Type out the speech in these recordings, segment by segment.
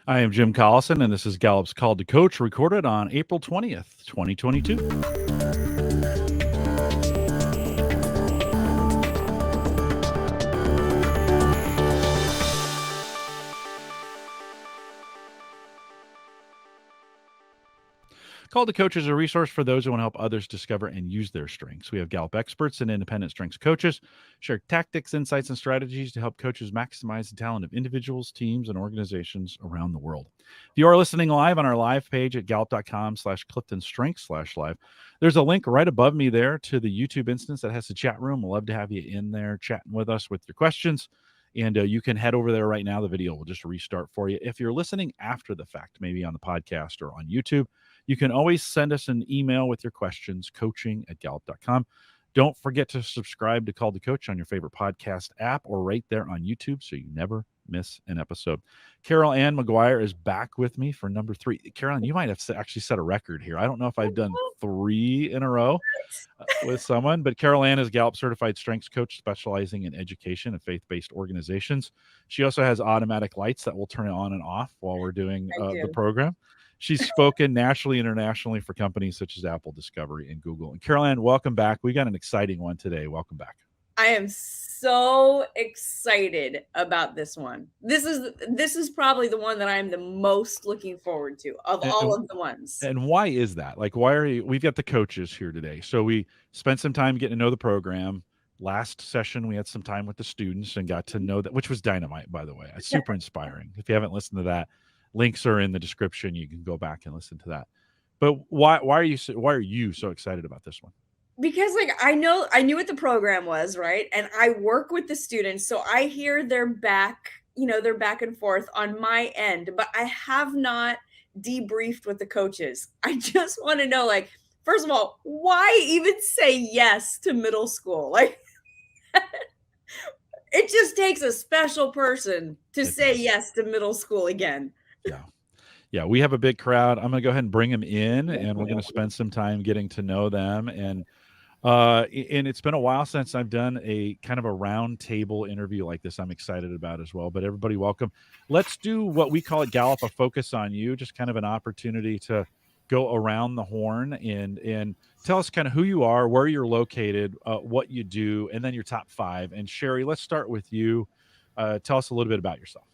I am Jim Collison, and this is Gallup's Call to Coach, recorded on April 20th, 2022. Call to Coach is a resource for those who want to help others discover and use their strengths. We have Gallup experts and independent strengths coaches share tactics, insights, and strategies to help coaches maximize the talent of individuals, teams, and organizations around the world. If you are listening live on our live page at gallup.com/CliftonStrengths/live, there's a link right above me there to the YouTube instance that has the chat room. We'll love to have you in there chatting with us with your questions. And you can head over there right now. The video will just restart for you. If you're listening after the fact, maybe on the podcast or on YouTube, you can always send us an email with your questions, coaching@gallup.com. Don't forget to subscribe to Call to Coach on your favorite podcast app or right there on YouTube so you never miss an episode. Carol Ann McGuire is back with me for number 3. Carol Ann, you might have actually set a record here. I don't know if I've done 3 in a row with someone, but Carol Ann is Gallup certified strengths coach specializing in education and faith-based organizations. She also has automatic lights that will turn it on and off while we're doing the program. She's spoken nationally, internationally for companies such as Apple, Discovery, and Google. And Carol Ann, welcome back. We got an exciting one today. Welcome back. I am so excited about this one. This is probably the one that I'm the most looking forward to of all of the ones. And why is that? Like, why are you? We've got the coaches here today. So we spent some time getting to know the program. Last session, we had some time with the students and got to know that, which was dynamite, by the way. It's super inspiring. If you haven't listened to that, links are in the description. You can go back and listen to that. But why are you so excited about this one? Because I knew what the program was, right? And I work with the students, so I hear their back and forth on my end, but I have not debriefed with the coaches. I just want to know, first of all, why even say yes to middle school? It just takes a special person to say yes to middle school again. Yeah, we have a big crowd. I'm going to go ahead and bring them in, and we're going to spend some time getting to know them. And it's been a while since I've done a kind of a round table interview like this. I'm excited about as well. But everybody, welcome. Let's do what we call at Gallup a focus on you, just kind of an opportunity to go around the horn and tell us kind of who you are, where you're located, what you do, and then your top 5. And Sherry, let's start with you. Tell us a little bit about yourself.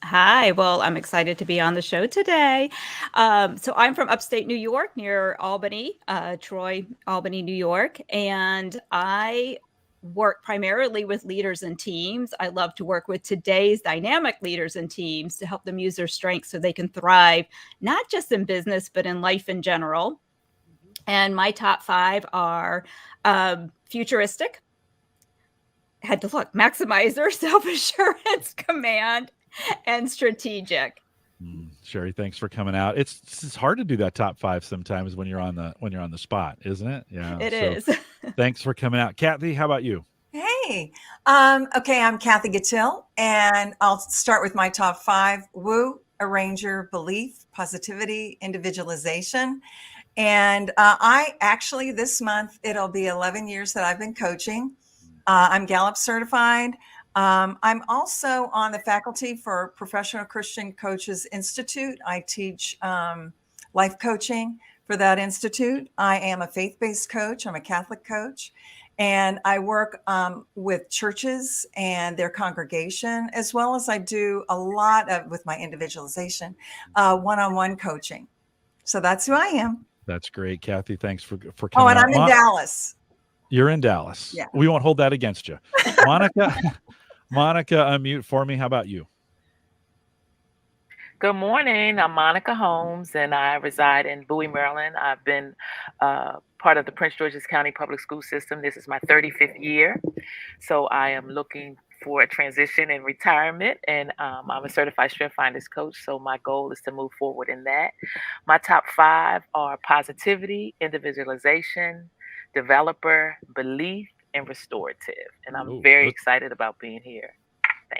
Hi. Well, I'm excited to be on the show today. So I'm from upstate New York, near Albany, Troy, Albany, New York. And I work primarily with leaders and teams. I love to work with today's dynamic leaders and teams to help them use their strengths so they can thrive, not just in business, but in life in general. And my top 5 are futuristic, had to look, maximizer, self-assurance, command, and strategic. Sherry, thanks for coming out. It's hard to do that top 5 sometimes when you're on the spot, isn't it? Yeah, it is. Thanks for coming out. Kathy, how about you? Hey, okay, I'm Kathy Gattil, and I'll start with my top 5. Woo, arranger, belief, positivity, individualization. And I actually, this month, it'll be 11 years that I've been coaching. I'm Gallup certified. I'm also on the faculty for Professional Christian Coaches Institute. I teach life coaching for that institute. I am a faith-based coach. I'm a Catholic coach. And I work with churches and their congregation, as well as I do a lot with my individualization, one-on-one coaching. So that's who I am. That's great, Kathy. Thanks for coming out. Oh, and out. I'm in Dallas. You're in Dallas. Yeah. We won't hold that against you. Monica, unmute for me. How about you? Good morning. I'm Monica Holmes, and I reside in Bowie, Maryland. I've been part of the Prince George's County Public School System. This is my 35th year. So I am looking for a transition in retirement, and I'm a certified Strength Finders coach. So my goal is to move forward in that. My top 5 are positivity, individualization, developer, belief, and restorative. And I'm very excited about being here.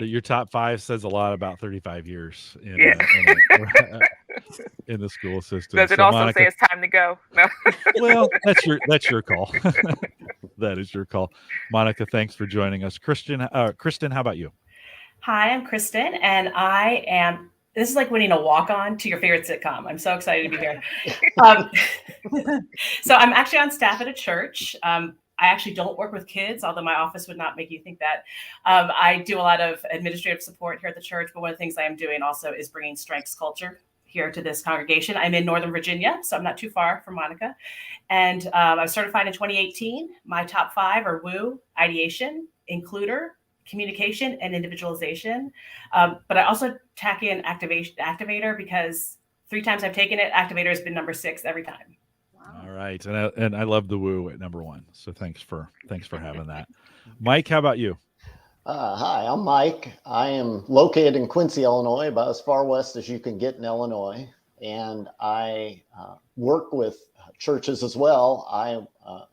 Your top 5 says a lot about 35 years in the school system. Does it also Monica, say it's time to go? No. Well, that's your call. That is your call. Monica, thanks for joining us. Kristen, how about you? Hi, I'm Kristen, and I am This is like winning a walk-on to your favorite sitcom. I'm so excited to be here. So I'm actually on staff at a church. I actually don't work with kids, although my office would not make you think that. I do a lot of administrative support here at the church, but one of the things I am doing also is bringing strengths culture here to this congregation. I'm in Northern Virginia, so I'm not too far from Monica. And I was certified in 2018. My top 5 are WOO, ideation, includer, communication, and individualization. But I also tack in activator, because 3 times I've taken it, activator has been number 6 every time. All right, and I love the woo at number 1. So thanks for having that. Mike, how about you? Hi, I'm Mike. I am located in Quincy, Illinois, about as far west as you can get in Illinois, and I work with churches as well. I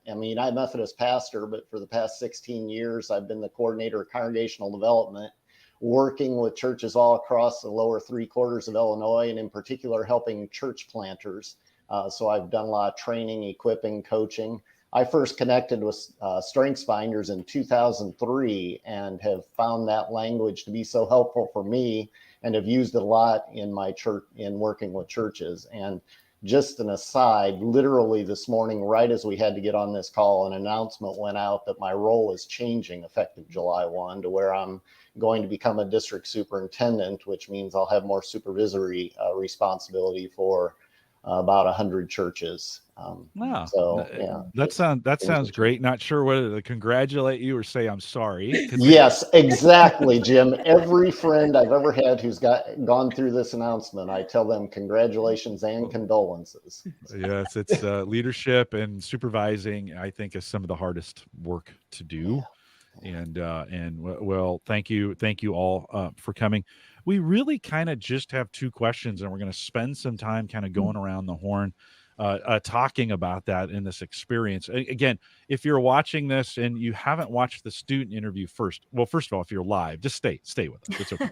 am a United Methodist pastor, but for the past 16 years, I've been the coordinator of congregational development, working with churches all across the lower 3/4 of Illinois, and in particular helping church planters. So I've done a lot of training, equipping, coaching. I first connected with Strengths Finders in 2003 and have found that language to be so helpful for me, and have used it a lot in my church in working with churches. And just an aside, literally this morning, right as we had to get on this call, an announcement went out that my role is changing effective July 1 to where I'm going to become a district superintendent, which means I'll have more supervisory responsibility for about 100 churches. Wow. So yeah, that sounds great. Not sure whether to congratulate you or say I'm sorry. Yes, exactly, Jim. Every friend I've ever had who's gone through this announcement, I tell them congratulations and condolences. Yes, it's leadership and supervising, I think, is some of the hardest work to do. And well, thank you all for coming. We really kind of just have 2 questions, and we're going to spend some time kind of going around the horn, talking about that in this experience. Again, if you're watching this and you haven't watched the student interview first of all, if you're live, just stay with us. It's okay.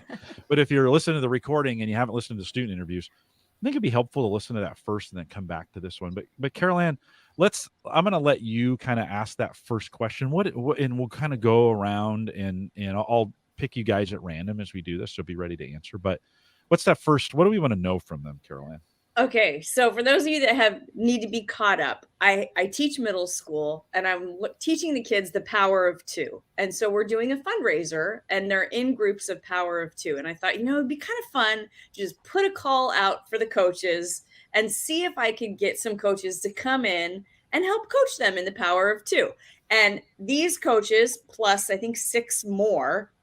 But if you're listening to the recording and you haven't listened to student interviews, I think it'd be helpful to listen to that first and then come back to this one. But Carol Ann, I'm going to let you kind of ask that first question. What and we'll kind of go around and I'll pick you guys at random as we do this, so be ready to answer. But what's that first? What do we want to know from them, Carol Ann? Okay, so for those of you that need to be caught up, I teach middle school, and I'm teaching the kids the power of 2. And so we're doing a fundraiser, and they're in groups of power of 2. And I thought, it'd be kind of fun to just put a call out for the coaches and see if I could get some coaches to come in and help coach them in the power of 2. And these coaches, plus I think 6 more,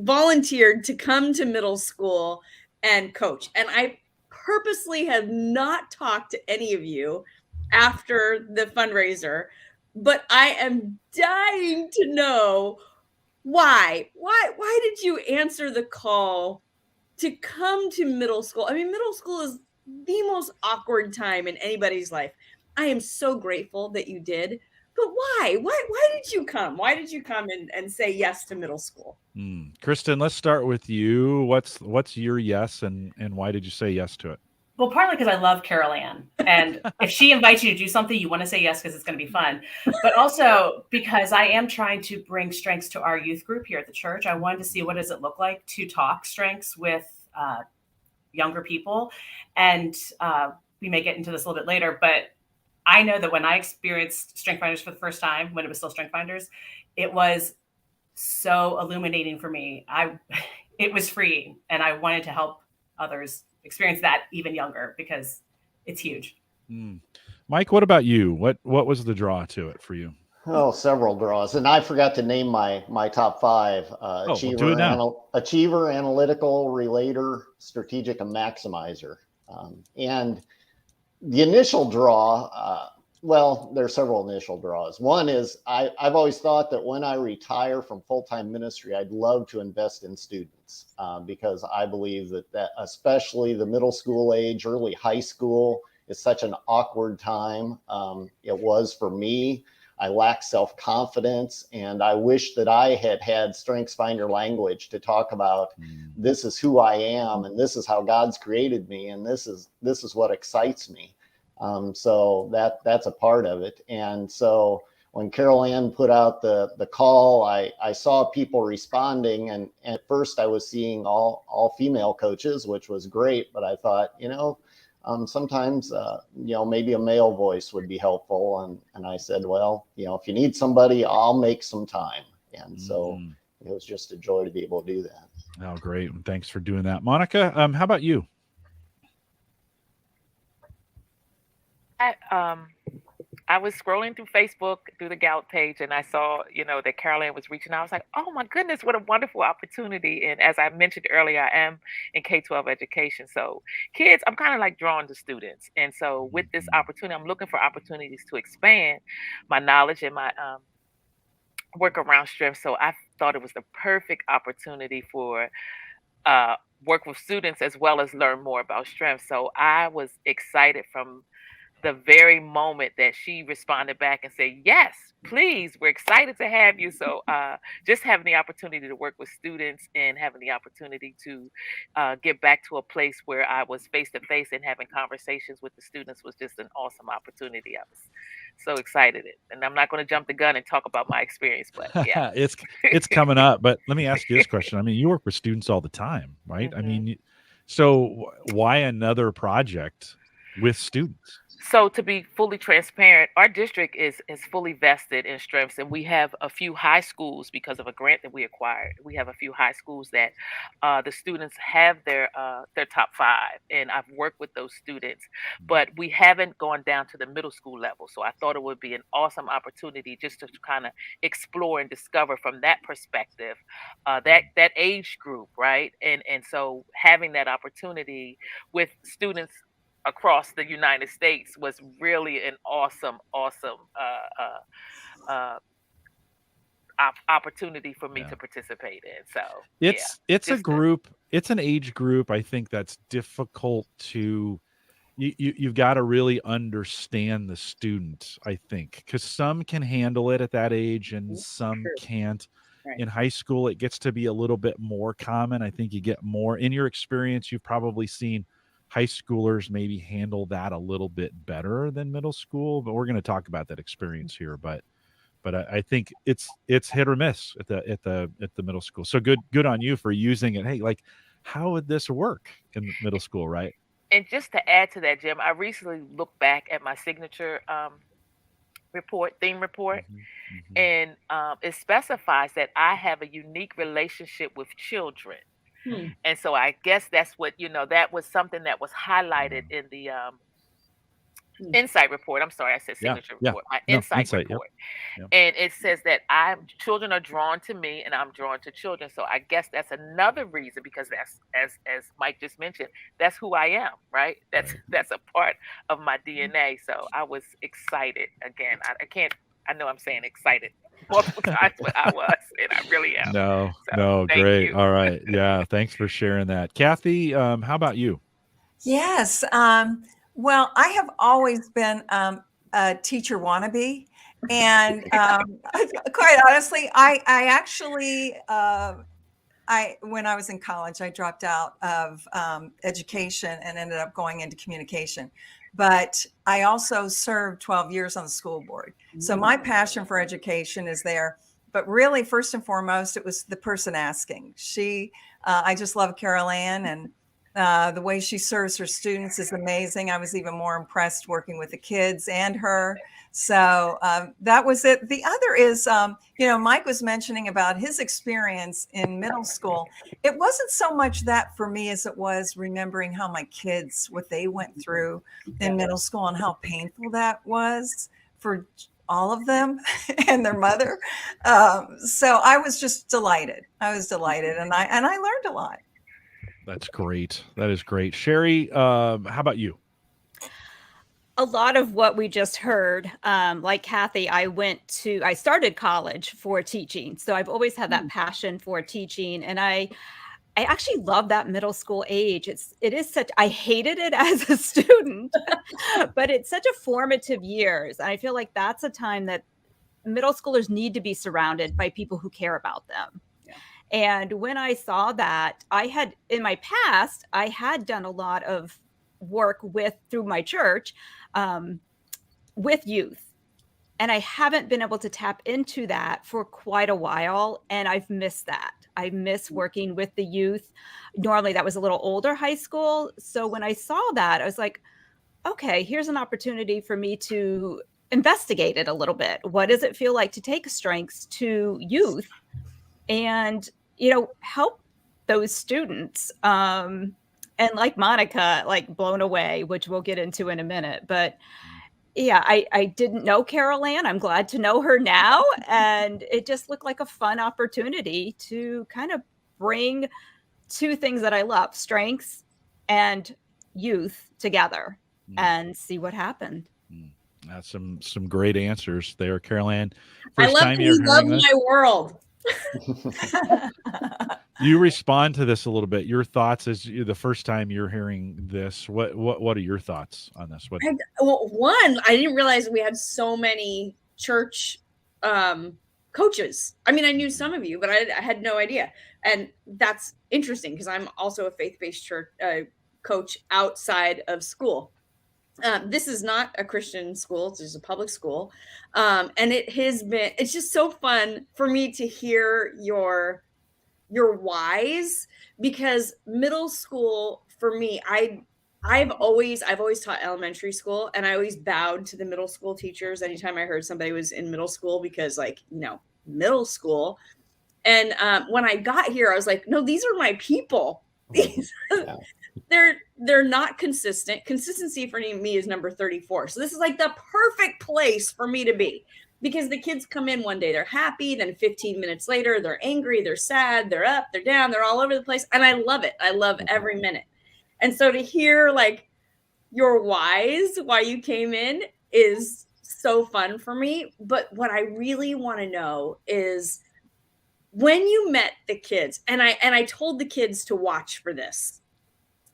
volunteered to come to middle school and coach. And I purposely have not talked to any of you after the fundraiser, but I am dying to know why did you answer the call to come to middle school? I mean, middle school is the most awkward time in anybody's life. I am so grateful that you did. But why did you come? Why did you come and say yes to middle school? Kristen, let's start with you. What's your yes, and why did you say yes to it? Well, partly because I love Carol Ann, and if she invites you to do something, you want to say yes because it's going to be fun. But also because I am trying to bring strengths to our youth group here at the church. I wanted to see what does it look like to talk strengths with younger people, and we may get into this a little bit later, but I know that when I experienced Strength Finders for the first time, when it was still Strength Finders, it was so illuminating for me. It was freeing, and I wanted to help others experience that even younger because it's huge. Mike, what about you? What was the draw to it for you? Oh, several draws. And I forgot to name my top 5. Achiever, analytical, relator, strategic, and maximizer. And the initial draw, well, there are several initial draws. One is I've always thought that when I retire from full-time ministry, I'd love to invest in students because I believe that especially the middle school age, early high school is such an awkward time. It was for me. I lack self-confidence, and I wish that I had Strengths Finder language to talk about this is who I am, and this is how God's created me, and this is what excites me. So that's a part of it. And so when Carol Ann put out the call, I saw people responding, and at first I was seeing all female coaches, which was great. But I thought, sometimes, maybe a male voice would be helpful. And I said, well, if you need somebody, I'll make some time. And so it was just a joy to be able to do that. Oh, great. And thanks for doing that. Monica, how about you? I was scrolling through Facebook through the Gout page, and I saw, that Carol Ann was reaching out. I was like, oh my goodness, what a wonderful opportunity. And as I mentioned earlier, I am in K-12 education. So kids, I'm kind of like drawn to students. And so with this opportunity, I'm looking for opportunities to expand my knowledge and my work around strength. So I thought it was the perfect opportunity for work with students as well as learn more about strength. So I was excited from the very moment that she responded back and said, yes, please, we're excited to have you. So just having the opportunity to work with students and having the opportunity to get back to a place where I was face to face and having conversations with the students was just an awesome opportunity. I was so excited. And I'm not going to jump the gun and talk about my experience, but yeah. it's coming up. But let me ask you this question. I mean, you work with students all the time, right? I mean, so why another project with students? So to be fully transparent, our district is fully vested in strengths, and we have a few high schools because of a grant that we acquired. We have a few high schools that the students have their top 5, and I've worked with those students, but we haven't gone down to the middle school level. So I thought it would be an awesome opportunity just to kind of explore and discover from that perspective that age group, right? And so having that opportunity with students across the United States was really an awesome opportunity for me to participate in. So it's a group, it's an age group, I think, that's difficult to you've got to really understand the student, I think, because some can handle it at that age and some can't. Right. In high school, it gets to be a little bit more common. I think you get more. In your experience, you've probably seen high schoolers maybe handle that a little bit better than middle school, but we're going to talk about that experience here. But I think it's hit or miss at the middle school. So good on you for using it. Hey, like, how would this work in middle school, right? And just to add to that, Jim, I recently looked back at my signature theme report, and it specifies that I have a unique relationship with children. And so I guess that's what, that was something that was highlighted in the insight report. I'm sorry, I said signature report. My insight report. Yep. And it says that children are drawn to me and I'm drawn to children. So I guess that's another reason, because that's, as Mike just mentioned, that's who I am, right? That's a part of my DNA. So I was excited. Again, I know I'm saying excited multiple times, but I was, and I really am. No, great. All right. Yeah. Thanks for sharing that. Kathy, how about you? Yes. Well, I have always been a teacher wannabe. And quite honestly, I actually, when I was in college, I dropped out of education and ended up going into communication. But I also served 12 years on the school board. So my passion for education is there. But really, first and foremost, it was the person asking. I just love Carol Ann, and the way she serves her students is amazing. I was even more impressed working with the kids and her. So that was it. The other is, Mike was mentioning about his experience in middle school. It wasn't so much that for me as it was remembering how my kids, what they went through in middle school and how painful that was for all of them and their mother. So I was just delighted. I was delighted, and I learned a lot. That's great. That is great. Sherry, how about you? A lot of what we just heard, like Kathy, I started college for teaching. So I've always had that passion for teaching. And I actually love that middle school age. I hated it as a student, but it's such a formative years. And I feel like that's a time that middle schoolers need to be surrounded by people who care about them. And when I saw that, in my past, I had done a lot of work through my church with youth. And I haven't been able to tap into that for quite a while. And I've missed that. I miss working with the youth. Normally that was a little older high school. So when I saw that, I was like, okay, here's an opportunity for me to investigate it a little bit. What does it feel like to take strengths to youth and, help those students? And like Monica, like blown away, which we'll get into in a minute. But yeah, I didn't know Carol Ann. I'm glad to know her now. And it just looked like a fun opportunity to kind of bring two things that I love, strengths and youth, together and see what happened. That's some great answers there, Carol Ann. I First love time that you're you love hearing this, my world. you respond to this a little bit. Your thoughts as the first time you're hearing this. What are your thoughts on this? One, I didn't realize we had so many church coaches. I mean, I knew some of you, but I had no idea. And that's interesting because I'm also a faith-based church coach outside of school. This is not a Christian school. It's just a public school. And it's just so fun for me to hear your whys, because middle school for me, I've always taught elementary school, and I always bowed to the middle school teachers anytime I heard somebody was in middle school, because middle school. And when I got here, I was like, no, these are my people. They're not consistent. Consistency for me is number 34. So this is like the perfect place for me to be, because the kids come in one day, they're happy. Then 15 minutes later, they're angry, they're sad, they're up, they're down, they're all over the place. And I love it. I love every minute. And so to hear like your whys, why you came in, is so fun for me. But what I really want to know is, when you met the kids, and I told the kids to watch for this,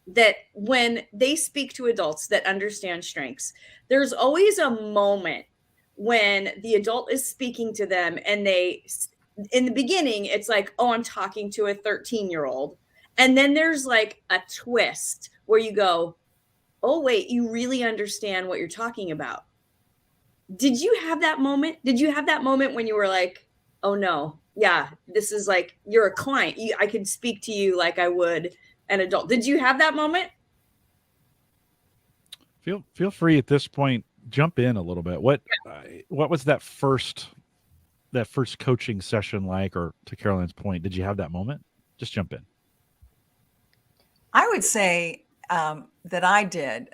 that when they speak to adults that understand strengths, there's always a moment when the adult is speaking to them, and in the beginning, it's like, oh, I'm talking to a 13-year-old. And then there's like a twist where you go, oh, wait, you really understand what you're talking about. Did you have that moment? Did you have that moment when you were like, oh no, yeah, this is like, you're a client. I could speak to you like I would an adult. Did you have that moment? Feel free at this point, jump in a little bit. What was that first coaching session like? Or to Caroline's point, did you have that moment? Just jump in. I would say that I did.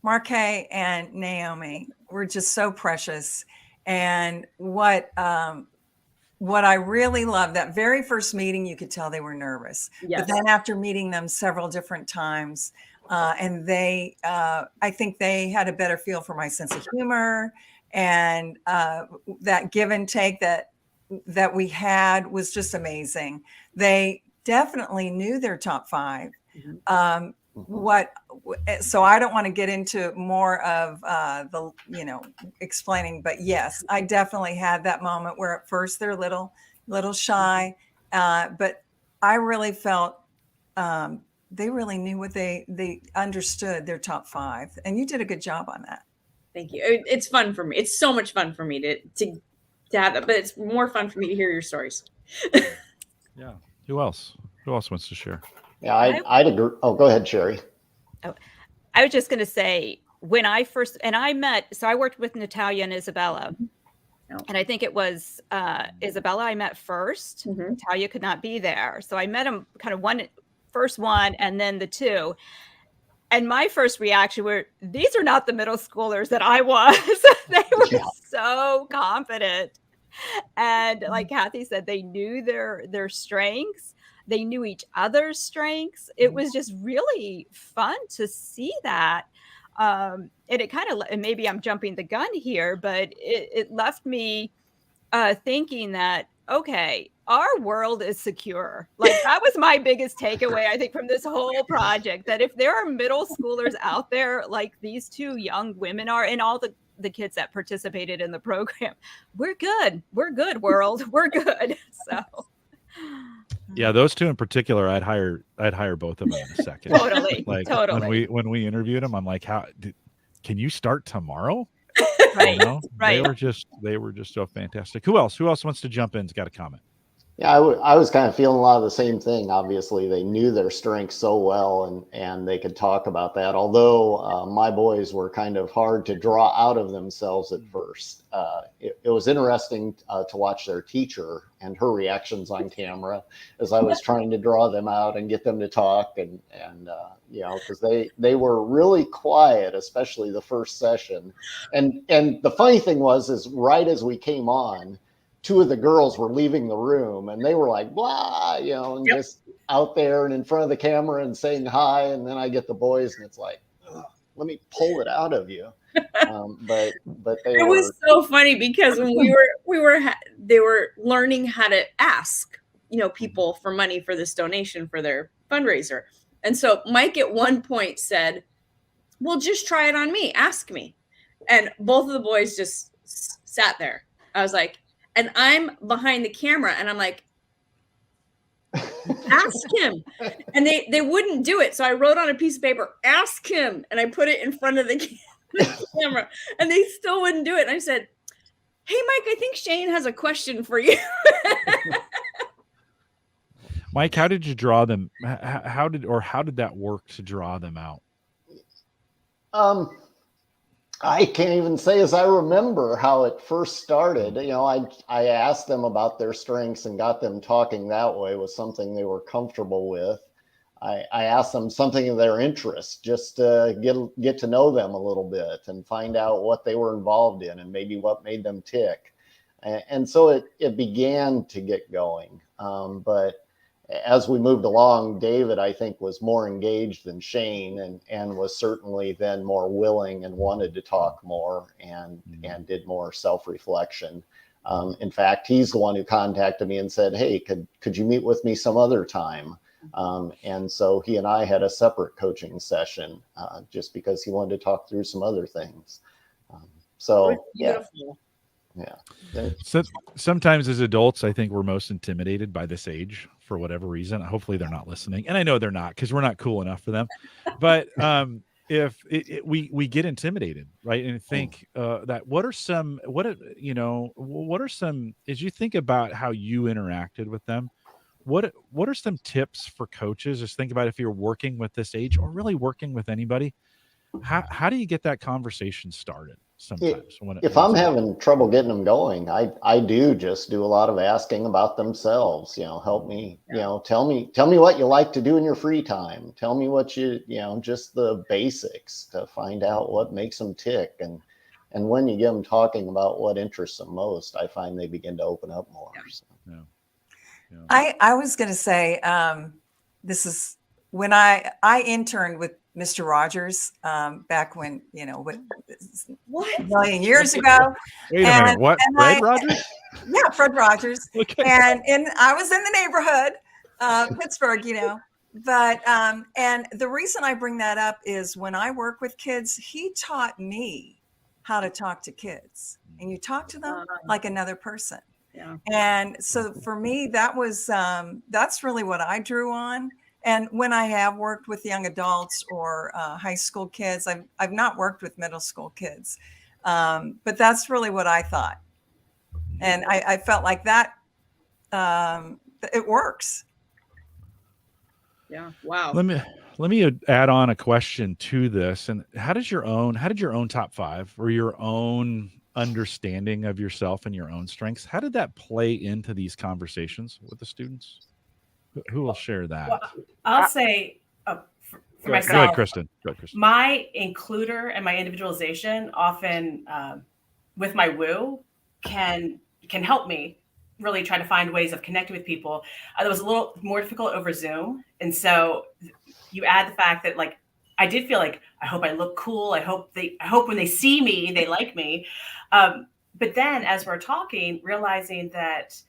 Marquet and Naomi were just so precious. And what I really loved, that very first meeting, you could tell they were nervous. Yes. But then after meeting them several different times, and I think they had a better feel for my sense of humor, and that give and take that we had was just amazing. They definitely knew their top five. Mm-hmm. So I don't want to get into more of explaining, but yes, I definitely had that moment where at first they're little shy, but I really felt they really knew what they understood their top five, and you did a good job on that. Thank you. It's fun for me. It's so much fun for me to have that, but it's more fun for me to hear your stories. Yeah. Who else wants to share? Yeah, I'd agree. Oh, go ahead, Sherry. Oh, I was just going to say, when I worked with Natalia and Isabella, and I think it was Isabella I met first. Mm-hmm. Natalia could not be there. So I met them kind of first one and then the two. And my first reaction were, these are not the middle schoolers that I was. They were so confident. And like Kathy said, they knew their strengths. They knew each other's strengths. It was just really fun to see that. And it kind of, and maybe I'm jumping the gun here, but it left me thinking that, okay, our world is secure. Like that was my biggest takeaway, I think, from this whole project, that if there are middle schoolers out there like these two young women are, and all the kids that participated in the program, we're good. We're good, world. We're good. So. Yeah, those two in particular, I'd hire both of them in a second. Totally. Like totally. When we interviewed them, I'm like, can you start tomorrow? Right. You know, Right. they were just so fantastic. Who else wants to jump in? Has got a comment? Yeah, I was kind of feeling a lot of the same thing. Obviously, they knew their strengths so well, and they could talk about that. Although my boys were kind of hard to draw out of themselves at first. It was interesting to watch their teacher and her reactions on camera as I was trying to draw them out and get them to talk, and you know, because they were really quiet, especially the first session. And the funny thing is right as we came on, two of the girls were leaving the room and they were like, blah, you know, and just out there and in front of the camera and saying hi. And then I get the boys and it's like, let me pull it out of you. But they it was so funny because when they were learning how to ask, you know, people for money for this donation for their fundraiser. And so Mike at one point said, well, just try it on me. Ask me. And both of the boys just sat there. I was like, and I'm behind the camera and I'm like, ask him. And they wouldn't do it. So I wrote on a piece of paper, ask him. And I put it in front of the camera and they still wouldn't do it. And I said, hey, Mike, I think Shane has a question for you. Mike, how did you draw them? How did that work to draw them out? I can't even say as I remember how it first started. You know, I asked them about their strengths and got them talking that way with something they were comfortable with. I asked them something of their interest, just to get to know them a little bit and find out what they were involved in and maybe what made them tick. And so it began to get going. But as we moved along, David, I think, was more engaged than Shane and was certainly then more willing and wanted to talk more and did more self-reflection. In fact, he's the one who contacted me and said, hey, could you meet with me some other time? And so he and I had a separate coaching session just because he wanted to talk through some other things. Yeah. So sometimes as adults, I think we're most intimidated by this age for whatever reason. Hopefully they're not listening. And I know they're not because we're not cool enough for them. But if we get intimidated, right? And think that what are some, as you think about how you interacted with them, what are some tips for coaches? Just think about if you're working with this age or really working with anybody, how do you get that conversation started? Sometimes if I'm having trouble getting them going, I do just do a lot of asking about themselves. You know, help me, you know, tell me what you like to do in your free time. Tell me what just the basics to find out what makes them tick. And when you get them talking about what interests them most, I find they begin to open up more. So. Yeah. I was going to say, this is when I interned with Mr. Rogers back when, what? A million years ago. Wait a minute, what? Fred Rogers? Yeah, Fred Rogers. Okay. And I was in the neighborhood, Pittsburgh, But and the reason I bring that up is when I work with kids, he taught me how to talk to kids, and you talk to them like another person. Yeah. And so for me, that was that's really what I drew on. And when I have worked with young adults or high school kids, I've not worked with middle school kids, but that's really what I thought. And I felt like that it works. Yeah. Wow. Let me add on a question to this. And how did your own top 5 or your own understanding of yourself and your own strengths, how did that play into these conversations with the students? Who will share that? Well, I'll say for myself. Go ahead, Kristen. My includer and my individualization often with my woo can help me really try to find ways of connecting with people. It was a little more difficult over Zoom. And so you add the fact that I did feel like, I hope I look cool. I hope when they see me, they like me. But then as we're talking, realizing that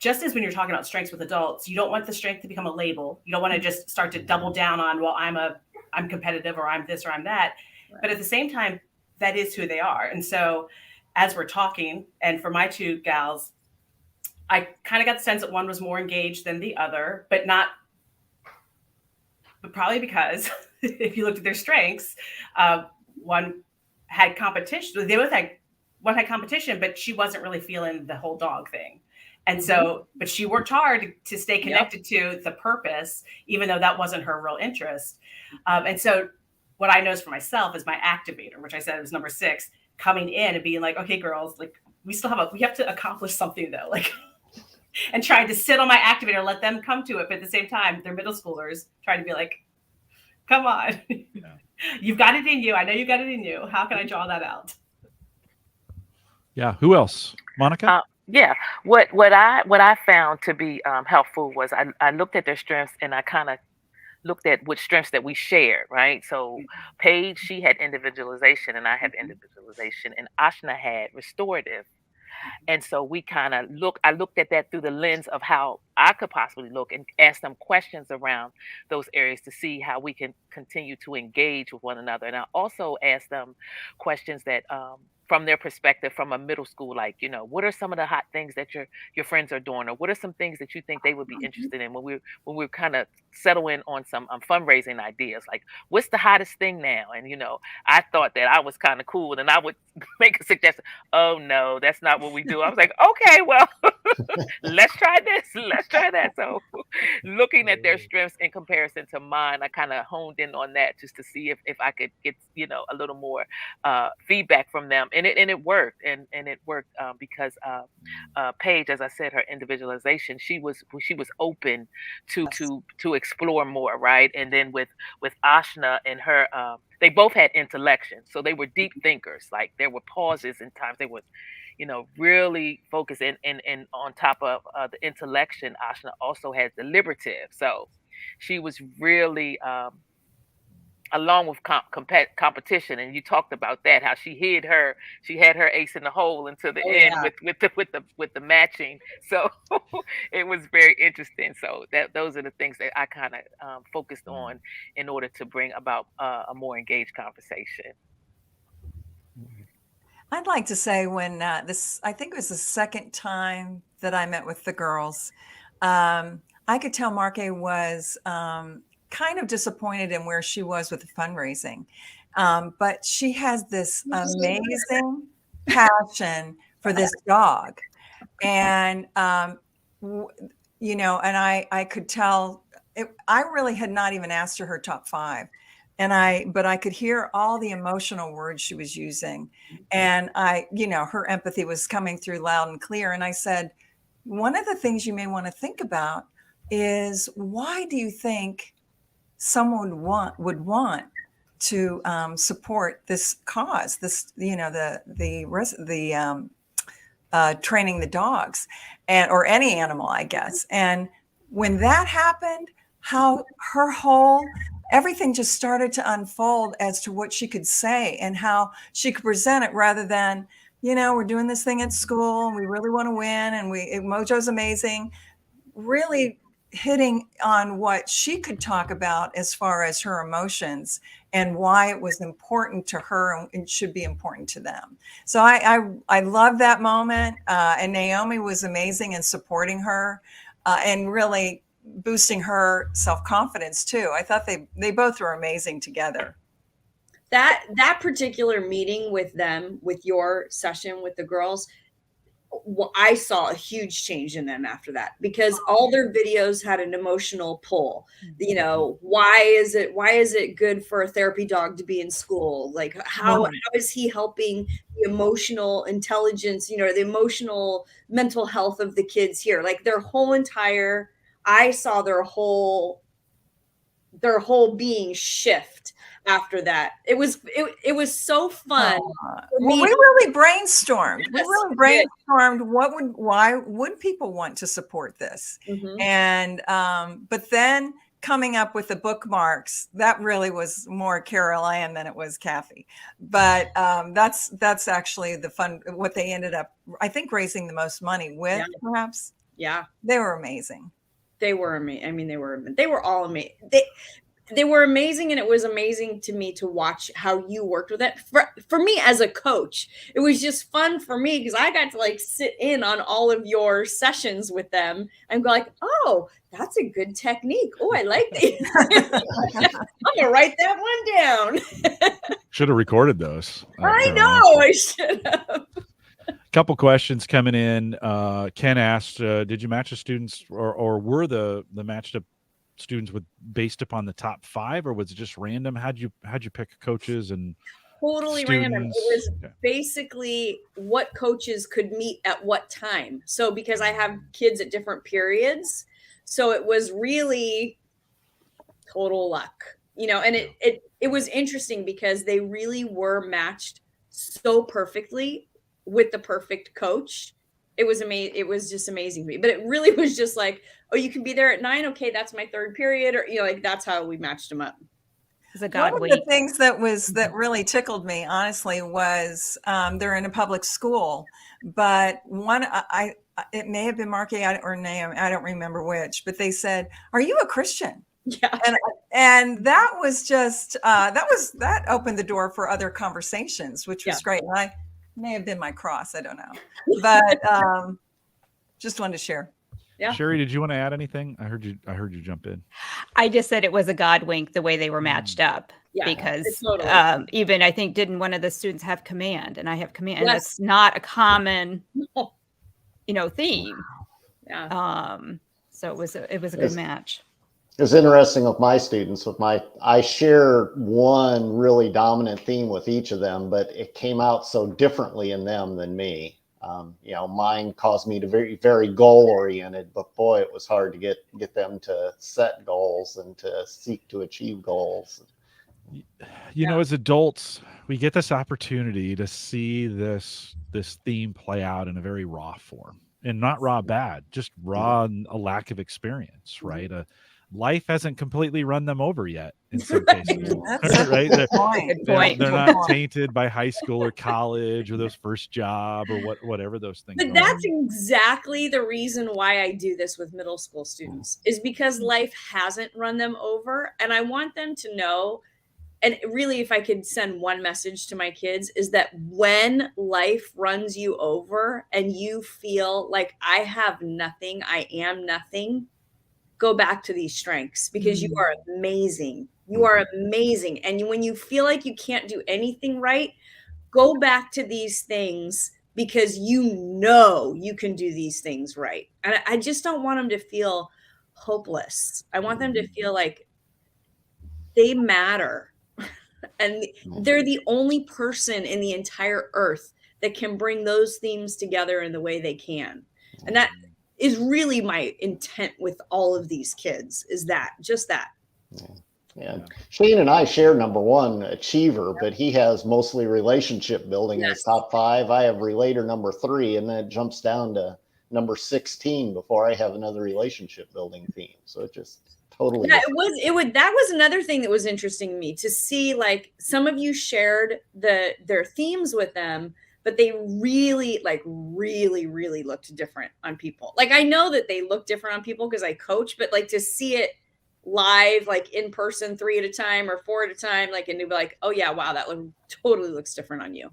just as when you're talking about strengths with adults, you don't want the strength to become a label. You don't want to just start to double down on, well, I'm competitive or I'm this or I'm that. Right. But at the same time, that is who they are. And so as we're talking, and for my 2 gals, I kind of got the sense that one was more engaged than the other, but probably because if you looked at their strengths, one had competition. They both had, one had competition, but she wasn't really feeling the whole dog thing. And so, but she worked hard to stay connected to the purpose, even though that wasn't her real interest. And so what I noticed for myself is my activator, which I said was number 6, coming in and being like, okay, girls, like we have to accomplish something though. Like, and trying to sit on my activator, let them come to it. But at the same time, they're middle schoolers, trying to be like, come on, you've got it in you. I know you got it in you. How can I draw that out? Yeah. Who else? Monica? Yeah. What I found to be helpful was I looked at their strengths, and I kind of looked at which strengths that we shared, right? So Paige, she had individualization, and I have individualization, and Ashna had restorative. And so we kind of I looked at that through the lens of how I could possibly look, and ask them questions around those areas to see how we can continue to engage with one another. And I also asked them questions that, from their perspective, from a middle school, like, what are some of the hot things that your friends are doing, or what are some things that you think they would be interested in when we're kind of settling on some fundraising ideas, like what's the hottest thing now? And I thought that I was kind of cool, and I would make a suggestion. Oh no, that's not what we do. I was like, okay, well, let's try this, let's try that. So looking at their strengths in comparison to mine, I kind of honed in on that just to see if I could get a little more feedback from them, and it worked, and it worked because Paige, as I said, her individualization, she was open to explore more, right? And then with Ashna and her, they both had intellection, so they were deep thinkers. Like there were pauses and times they would really focus in, and on top of the intellection, Ashna also has deliberative, so she was really along with competition. And you talked about that, how she had her ace in the hole until the end. with the matching. So it was very interesting. So those are the things that I kind of focused on in order to bring about a more engaged conversation. I'd like to say when I think it was the second time that I met with the girls, I could tell Marque was kind of disappointed in where she was with the fundraising. But she has this amazing passion for this dog. And, and I could tell, I really had not even asked her top 5. But I could hear all the emotional words she was using. And her empathy was coming through loud and clear. And I said, one of the things you may want to think about is, why do you think someone would want to support this cause, this, training the dogs or any animal, I guess. And when that happened, how everything just started to unfold as to what she could say and how she could present it, rather than, we're doing this thing at school and we really want to win and Mojo's amazing. Really hitting on what she could talk about as far as her emotions and why it was important to her and should be important to them. So I love that moment. And Naomi was amazing in supporting her and really boosting her self-confidence too. I thought they both were amazing together. That particular meeting with them, with your session with the girls, I saw a huge change in them after that, because all their videos had an emotional pull. Why is it good for a therapy dog to be in school? Like how is he helping the emotional intelligence, the emotional mental health of the kids here? Like I saw their whole being shift after that. It was so fun. We really brainstormed. Why would people want to support this? Mm-hmm. And but then coming up with the bookmarks, that really was more Carol Ann than it was Kathy. But that's actually the fun, what they ended up, I think, raising the most money with, perhaps. Yeah. They were amazing. They were amazing. I mean, they were all amazing. they were amazing, and it was amazing to me to watch how you worked with it. For me as a coach, it was just fun for me because I got to like sit in on all of your sessions with them and go like, oh, that's a good technique. Oh, I like that. I'm gonna write that one down. Should have recorded those. I know I should have. Couple questions coming in. Ken asked, did you match the students or were the matched up students based upon the top 5, or was it just random? How'd you pick coaches and totally students? random? It was basically what coaches could meet at what time. So because I have kids at different periods, so it was really total luck, and it was interesting because they really were matched so perfectly with the perfect coach. It was amazing. It was just amazing to me. But it really was just like, oh, you can be there at 9. Okay, that's my 3rd period, or like that's how we matched them up. It's a God One of the things that really tickled me, honestly, was they're in a public school, but it may have been Marky or Nahum, I don't remember which, but they said, "Are you a Christian?" Yeah, and that was just that opened the door for other conversations, which was great. And I may have been my cross, I don't know, but just wanted to share. Yeah. Sherry, did you want to add anything? I heard you jump in. I just said it was a God wink the way they were matched up. Yeah, because totally. Even I think didn't one of the students have command, and I have command, and Yes. that's not a common, theme. Yeah. So it was a good match. It was interesting with my students. I share one really dominant theme with each of them, but it came out so differently in them than me. Mine caused me to be very goal oriented, but boy, it was hard to get them to set goals and to seek to achieve goals. As adults, we get this opportunity to see this theme play out in a very raw form, and not raw bad, just raw and a lack of experience, right? Life hasn't completely run them over yet in some cases, right? They're not tainted by high school or college or those first job or whatever those things But are. that's exactly the reason why I do this with middle school students, is because life hasn't run them over. And I want them to know, and really, if I could send one message to my kids, is that when life runs you over and you feel like I have nothing, I am nothing, go back to these strengths, because you are amazing. You are amazing. And when you feel like you can't do anything right, go back to these things, because you can do these things right. And I just don't want them to feel hopeless. I want them to feel like they matter. And they're the only person in the entire earth that can bring those themes together in the way they can. And that is really my intent with all of these kids, is just that. Yeah. Shane and I share number 1, achiever, but he has mostly relationship building as top 5. I have relator number 3, and then it jumps down to number 16 before I have another relationship building theme. So it just totally. Yeah, that was another thing that was interesting to me, to see like some of you shared their themes with them, but they really looked different on people. Like, I know that they look different on people because I coach, but like to see it live, like in person, 3 at a time or 4 at a time, like, and you'd be like, oh yeah, wow, that totally looks different on you.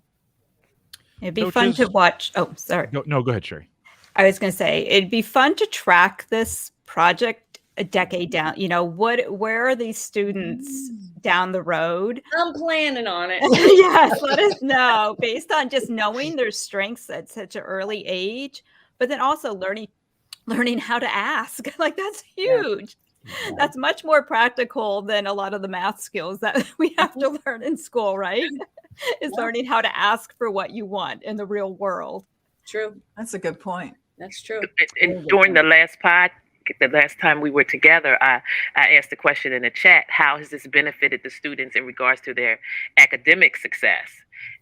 It'd be fun to watch. Oh, sorry. No, go ahead, Sherry. I was going to say, it'd be fun to track this project a decade down. Where are these students down the road? I'm planning on it. Yes, let us know, based on just knowing their strengths at such an early age, but then also learning how to ask. Like, that's huge. Yeah. That's much more practical than a lot of the math skills that we have to learn in school, right? Is learning how to ask for what you want in the real world. True. That's a good point. That's true. And during the last time we were together, I asked the question in the chat, how has this benefited the students in regards to their academic success?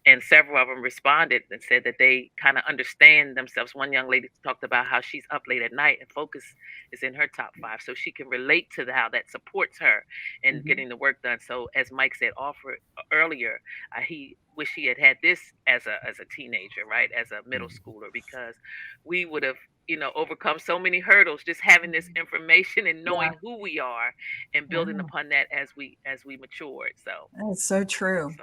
And several of them responded and said that they kind of understand themselves. One young lady talked about how she's up late at night and focus is in her top 5. So she can relate to how that supports her in getting the work done. So as Mike said earlier, he wished he had this as a teenager, right? As a middle schooler, because we would have overcome so many hurdles, just having this information and knowing who we are and building upon that as we matured. So that's so true.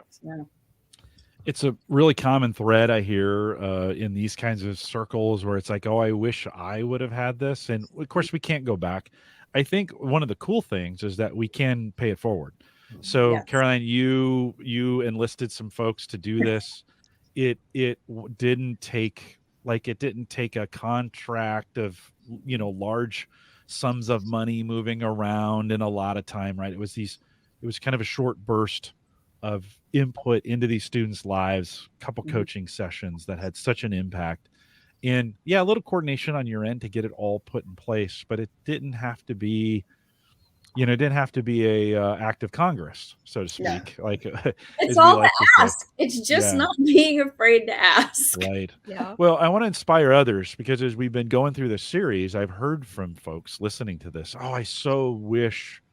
It's a really common thread I hear in these kinds of circles where it's like, oh, I wish I would have had this. And of course, we can't go back. I think one of the cool things is that we can pay it forward. So, Caroline, you enlisted some folks to do this. It didn't take a contract of large sums of money moving around and a lot of time, right? It was kind of a short burst of input into these students' lives, a couple coaching sessions that had such an impact. And a little coordination on your end to get it all put in place, but it didn't have to be, a act of Congress, so to speak. Like it's all to ask. It's just not being afraid to ask. Right. Yeah. Well, I want to inspire others because as we've been going through this series, I've heard from folks listening to this. Oh, I so wish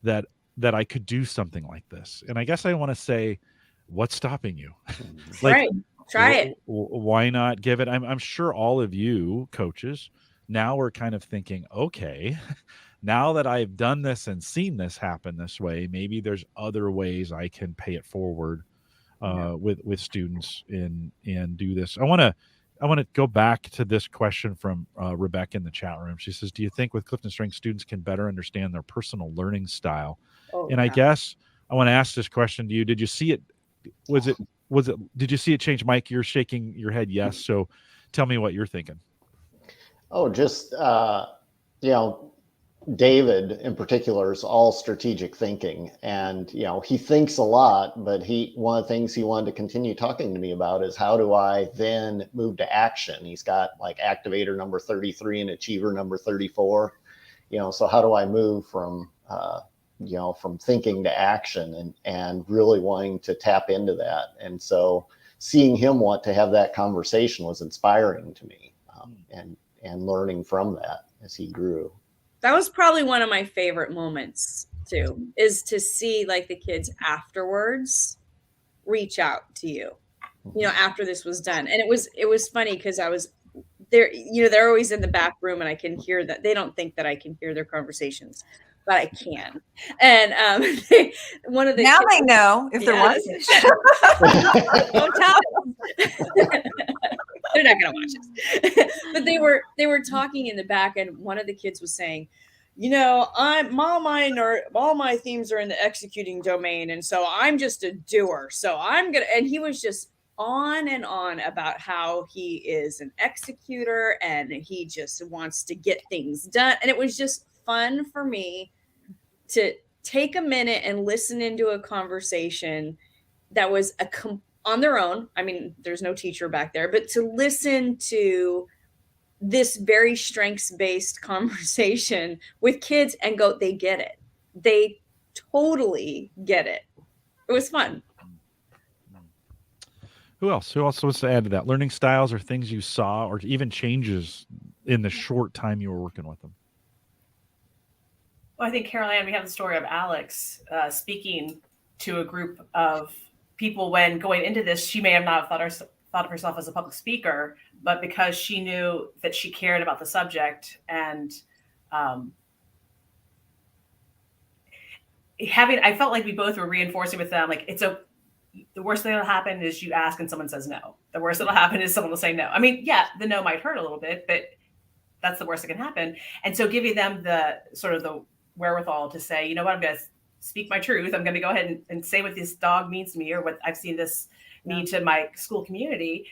that I could do something like this. And I guess I want to say, what's stopping you? Right. Try it. Why not give it? I'm sure all of you coaches now we're kind of thinking, okay, now that I've done this and seen this happen this way, maybe there's other ways I can pay it forward with students and do this. I want to go back to this question from Rebecca in the chat room. She says, do you think with CliftonStrengths students can better understand their personal learning style? I guess I want to ask this question to you. Did you see it? Did you see it change? Mike, you're shaking your head yes. So tell me what you're thinking. Oh, just, David in particular is all strategic thinking. And, he thinks a lot, but one of the things he wanted to continue talking to me about is how do I then move to action? He's got like activator number 33 and achiever number 34. So how do I move from thinking to action and really wanting to tap into that. And so seeing him want to have that conversation was inspiring to me, and learning from that as he grew. That was probably one of my favorite moments too, is to see like the kids afterwards reach out to you, after this was done. And it was funny because I was there, they're always in the back room and I can hear that. They don't think that I can hear their conversations, but I can. And one of the now they know if they're watching. Don't tell them. They're not gonna watch this. But they were talking in the back, and one of the kids was saying, all my themes are in the executing domain, and so I'm just a doer. So I'm gonna, and he was just on and on about how he is an executor and he just wants to get things done. And it was just fun for me to take a minute and listen into a conversation that was on their own. I mean, there's no teacher back there, but to listen to this very strengths-based conversation with kids and go, they get it. They totally get it. It was fun. Who else wants to add to that? Learning styles or things you saw or even changes in the short time you were working with them? Well, I think, Caroline, we have the story of Alex speaking to a group of people when going into this. She may have not thought of herself as a public speaker, but because she knew that she cared about the subject and I felt like we both were reinforcing with them, like, the worst thing that'll happen is you ask and someone says no. The worst that'll happen is someone will say no. I mean, yeah, the no might hurt a little bit, but that's the worst that can happen. And so giving them the sort of the wherewithal to say, you know what, I'm going to speak my truth. I'm going to go ahead and say what this dog means to me or what I've seen this mean to my school community,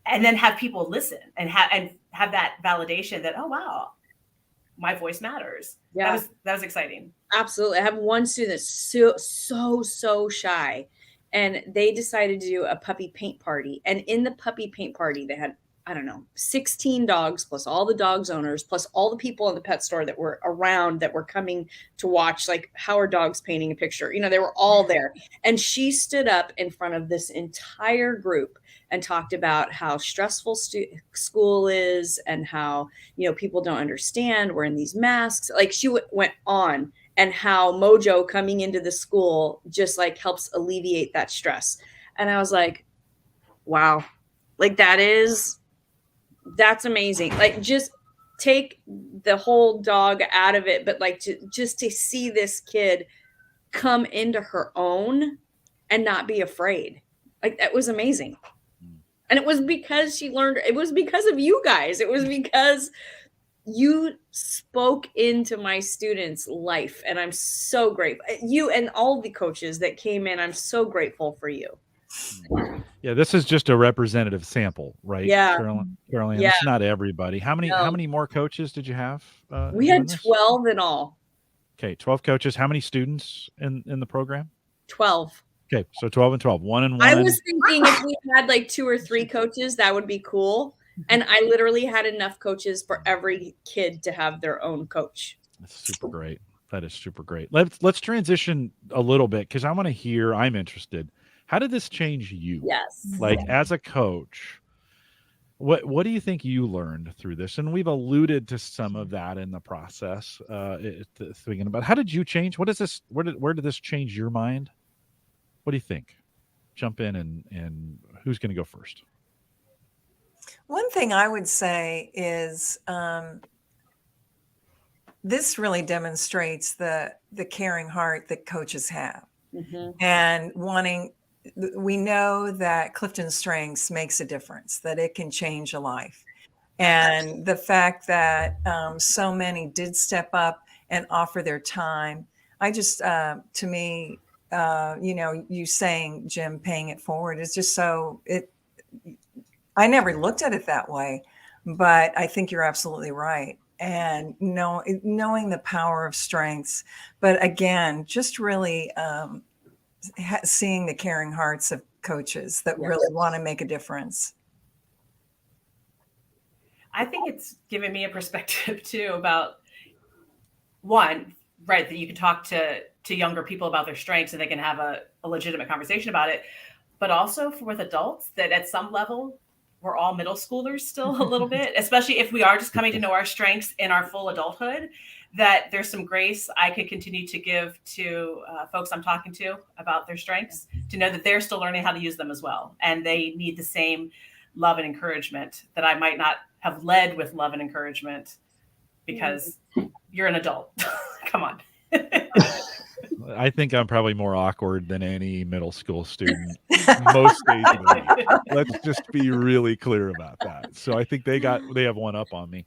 and then have people listen and have that validation that, oh, wow, my voice matters. Yeah. That was exciting. Absolutely. I have one student that's so shy. And they decided to do a puppy paint party. And in the puppy paint party, they had, 16 dogs, plus all the dogs owners, plus all the people in the pet store that were around that were coming to watch, like, how are dogs painting a picture? They were all there. And she stood up in front of this entire group and talked about how stressful school is and how, people don't understand. We're in these masks. Like, she went on. And how Mojo coming into the school just like helps alleviate that stress. And I was like, wow, like that's amazing. Like, just take the whole dog out of it, but like just to see this kid come into her own and not be afraid. Like, that was amazing. And it was because she learned, it was because of you guys. It was because you spoke into my students' life. And I'm so grateful. You and all the coaches that came in, I'm so grateful for you. Yeah, this is just a representative sample, right? Yeah. Caroline, Yeah. it's not everybody. How many more coaches did you have? We had 12 in all. Okay, 12 coaches. How many students in the program? 12. Okay, so 12 and 12. 1 and 1. I was thinking if we had like 2 or 3 coaches, that would be cool. And I literally had enough coaches for every kid to have their own coach. That's super great. That is super great. Let's transition a little bit, because I want to hear, I'm interested. How did this change you? Yes. Like, as a coach, what do you think you learned through this? And we've alluded to some of that in the process, thinking about how did you change? What is this? Where did this change your mind? What do you think? Jump in, and who's going to go first? One thing I would say is this really demonstrates the caring heart that coaches have, and wanting. We know that CliftonStrengths makes a difference, that it can change a life. And the fact that so many did step up and offer their time, I just, to me, you saying, Jim, paying it forward is just so, I never looked at it that way, but I think you're absolutely right. And knowing the power of strengths, but again, just really, seeing the caring hearts of coaches that really want to make a difference. I think it's given me a perspective too about, one, right, that you can talk to younger people about their strengths and they can have a legitimate conversation about it, but also with adults that at some level we're all middle schoolers still a little bit, especially if we are just coming to know our strengths in our full adulthood, that there's some grace I could continue to give to folks I'm talking to about their strengths, to know that they're still learning how to use them as well. And they need the same love and encouragement that I might not have led with love and encouragement, because you're an adult. Come on. I think I'm probably more awkward than any middle school student most days of the week. Let's just be really clear about that. So I think they have one up on me.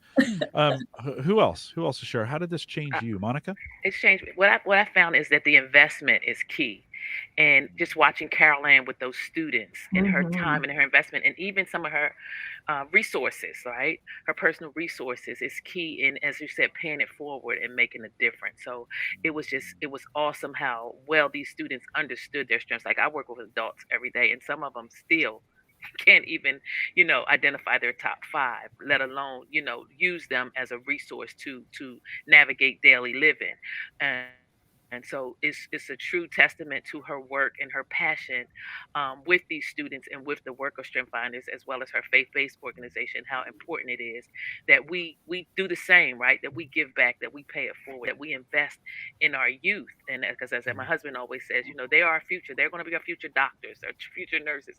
Who else to share? How did this change you, Monica? It's changed me. What I found is that the investment is key. And just watching Carol Ann with those students and her time and her investment, and even some of her resources, right? Her personal resources is key in, as you said, paying it forward and making a difference. So it was awesome how well these students understood their strengths. Like, I work with adults every day, and some of them still can't even, identify their top 5, let alone, use them as a resource to navigate daily living. And so it's a true testament to her work and her passion with these students and with the work of Strength Finders, as well as her faith-based organization, how important it is that we do the same, right? That we give back, that we pay it forward, that we invest in our youth. And because, as my husband always says, they are our future. They're going to be our future doctors, our future nurses,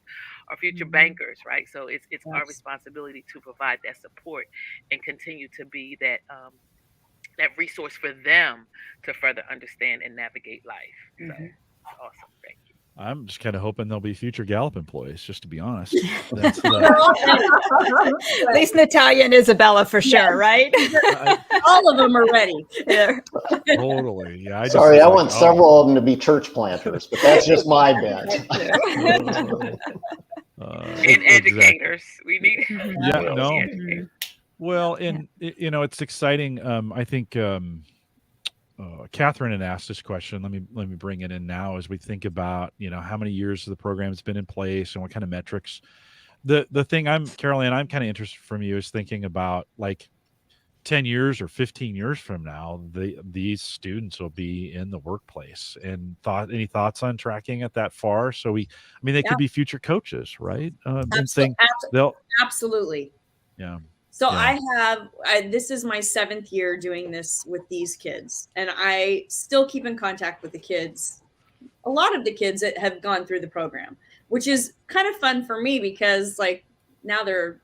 our future bankers, right? So it's our responsibility to provide that support and continue to be that resource for them to further understand and navigate life. So awesome. Thank you. I'm just kind of hoping they'll be future Gallup employees, just to be honest. At least Natalia and Isabella for sure, right? All of them are ready. Yeah. Totally. Yeah. I want several of them to be church planters, but that's just my bet. And educators. We need. Yeah. No. Well, and it's exciting. I think Catherine had asked this question. Let me bring it in now as we think about how many years the program has been in place and what kind of metrics. The thing Carol Ann, I'm kind of interested from you is thinking about, like, 10 years or 15 years from now, these students will be in the workplace. And any thoughts on tracking it that far? So they could be future coaches, right? Absolutely. Yeah. So this is my 7th year doing this with these kids, and I still keep in contact with the kids. A lot of the kids that have gone through the program, which is kind of fun for me because, like, now they're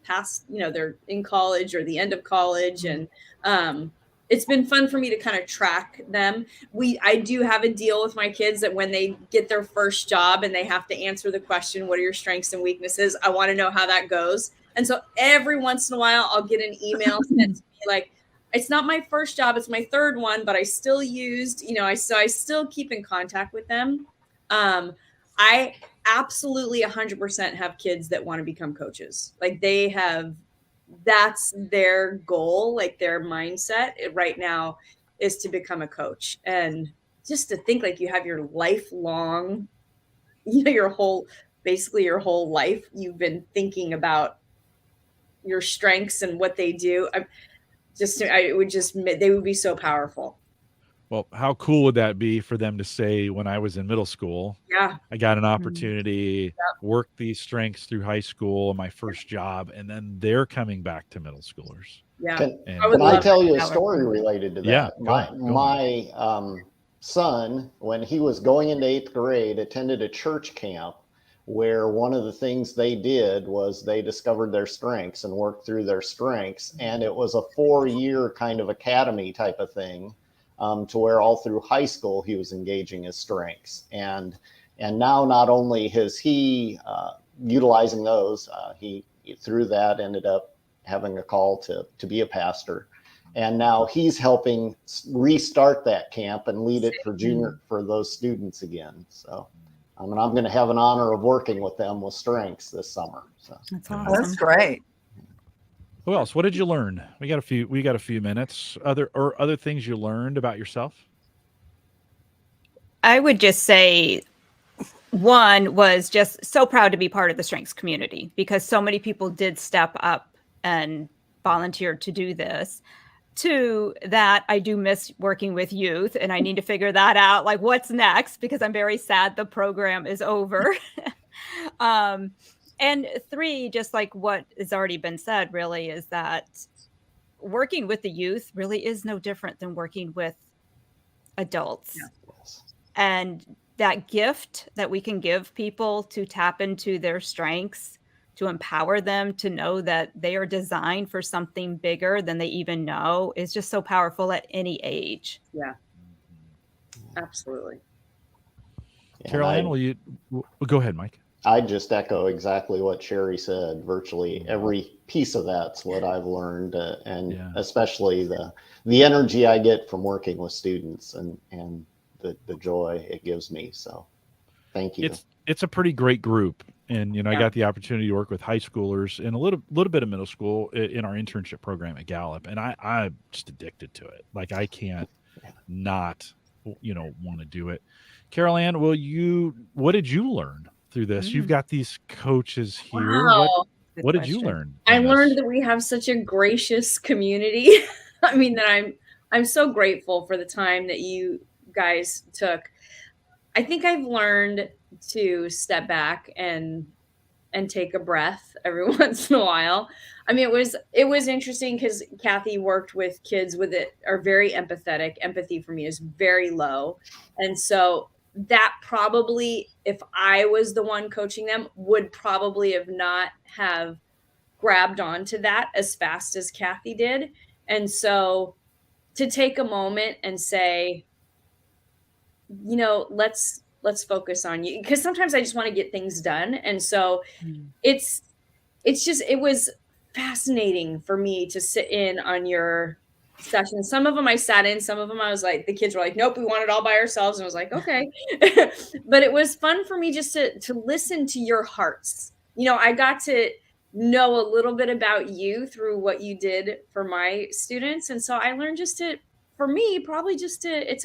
past, they're in college or the end of college. And it's been fun for me to kind of track them. I do have a deal with my kids that when they get their first job and they have to answer the question, what are your strengths and weaknesses? I want to know how that goes. And so every once in a while, I'll get an email sent to me like, it's not my first job, it's my third one, but I still used, so I still keep in contact with them. I absolutely 100% have kids that want to become coaches. Like that's their goal, like their mindset right now is to become a coach. And just to think like you have your lifelong, basically your whole life, you've been thinking about your strengths and what they do. They would be so powerful. Well, how cool would that be for them to say, when I was in middle school, yeah, I got an opportunity, work these strengths through high school, my first job, and then they're coming back to middle schoolers. Yeah. Can I tell you a story related to that? Yeah, my son, when he was going into 8th grade, attended a church camp where one of the things they did was they discovered their strengths and worked through their strengths. And it was a 4-year kind of academy type of thing, to where all through high school he was engaging his strengths. And now not only is he utilizing those, he through that ended up having a call to be a pastor. And now he's helping restart that camp and lead it for those students again. So I'm going to have an honor of working with them with strengths this summer. So that's awesome. That's great. Who else? What did you learn? We got a few minutes. Other things you learned about yourself? I would just say one was just so proud to be part of the strengths community, because so many people did step up and volunteer to do this. Two, that I do miss working with youth, and I need to figure that out, like what's next, because I'm very sad the program is over. And three, just like what has already been said, really, is that working with the youth really is no different than working with adults. Yeah. And that gift that we can give people to tap into their strengths, to empower them to know that they are designed for something bigger than they even know, is just so powerful at any age. Yeah, absolutely. Caroline, will you go ahead, Mike? I just echo exactly what Sherry said. Virtually every piece of that's what I've learned, especially the energy I get from working with students and the joy it gives me. So thank you. It's a pretty great group. And, I got the opportunity to work with high schoolers and a little bit of middle school in our internship program at Gallup. And I'm just addicted to it. Like I can't not, want to do it. Carol-Ann, what did you learn through this? You've got these coaches here. Wow. What did you learn? I learned that we have such a gracious community. I mean, that I'm so grateful for the time that you guys took. I think I've learned to step back and take a breath every once in a while. I mean, it was interesting because Kathy worked with kids are very empathetic. Empathy for me is very low. And so that probably, if I was the one coaching them, would probably not have grabbed onto that as fast as Kathy did. And so to take a moment and say, let's focus on you, because sometimes I just want to get things done. And so it was fascinating for me to sit in on your sessions. Some of them I sat in, some of them I was like, the kids were like, nope, we want it all by ourselves. And I was like, okay. But it was fun for me just to listen to your hearts. I got to know a little bit about you through what you did for my students. And so I learned it's